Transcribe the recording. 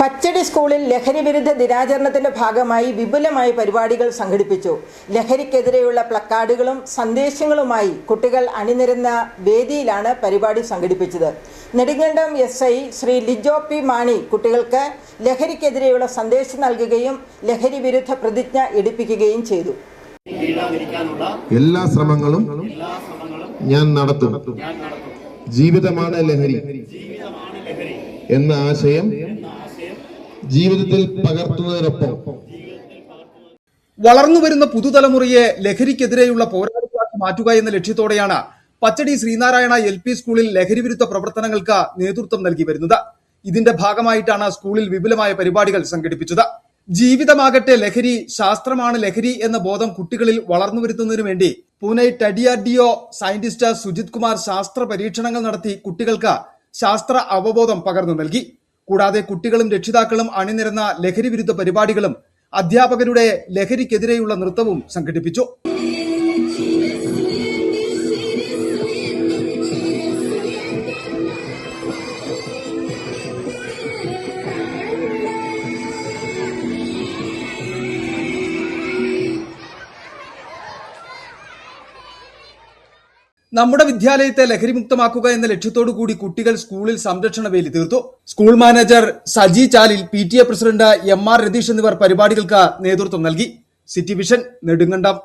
പച്ചടി സ്കൂളിൽ ലഹരി വിരുദ്ധ ദിനാചരണത്തിന്റെ ഭാഗമായി വിപുലമായ പരിപാടികൾ സംഘടിപ്പിച്ചു. ലഹരിക്കെതിരെയുള്ള പ്ലക്കാർഡുകളും സന്ദേശങ്ങളുമായി കുട്ടികൾ അണിനിരന്ന വേദിയിലാണ് പരിപാടി സംഘടിപ്പിച്ചത്. നെടുങ്കണ്ടം SI ശ്രീ ലിജോ പി മാണി കുട്ടികൾക്ക് ലഹരിക്കെതിരെയുള്ള സന്ദേശം നൽകുകയും ലഹരി വിരുദ്ധ പ്രതിജ്ഞ എടുപ്പിക്കുകയും ചെയ്തു. എല്ലാ ശ്രമങ്ങളും ഞാൻ നടത്തും. ജീവിതമാണ് ലഹരി എന്ന ആശയം ജീവിതത്തിൽ പകർത്തുന്നതിനൊപ്പം വളർന്നുവരുന്ന പുതുതലമുറയെ ലഹരിക്കെതിരെയുള്ള പോരാട്ടത്തിലാക്കി മാറ്റുക എന്ന ലക്ഷ്യത്തോടെയാണ് പച്ചടി ശ്രീനാരായണ LP സ്കൂളിൽ ലഹരി വിരുദ്ധ പ്രവർത്തനങ്ങൾക്ക് നേതൃത്വം നൽകി വരുന്നത്. ഇതിന്റെ ഭാഗമായിട്ടാണ് സ്കൂളിൽ വിപുലമായ പരിപാടികൾ സംഘടിപ്പിച്ചത്. ജീവിതമാകട്ടെ ലഹരി, ശാസ്ത്രമാണ് ലഹരി എന്ന ബോധം കുട്ടികളിൽ വളർന്നുവരുത്തുന്നതിനു വേണ്ടി പൂനെ DRDO സയന്റിസ്റ്റ് സുജിത് കുമാർ ശാസ്ത്ര പരീക്ഷണങ്ങൾ നടത്തി കുട്ടികൾക്ക് ശാസ്ത്ര അവബോധം പകർന്നു നൽകി. കൂടാതെ കുട്ടികളും രക്ഷിതാക്കളും അണിനിരന്ന ലഹരി വിരുദ്ധ പരിപാടികളും അധ്യാപകരുടെ ലഹരിക്കെതിരെയുള്ള നൃത്തവും സംഘടിപ്പിച്ചു. നമ്മുടെ വിദ്യാലയത്തെ ലഹരിമുക്തമാക്കുക എന്ന ലക്ഷ്യത്തോടു കൂടി കുട്ടികൾ സ്കൂളിൽ സംരക്ഷണ വേലി തീർത്തു. School manager Saji Chalil, PTA president MR Ratheesh എന്നിവർ പരിപാടികൾക്ക് നേതൃത്വം നൽകി. City vision, Nedumkandam.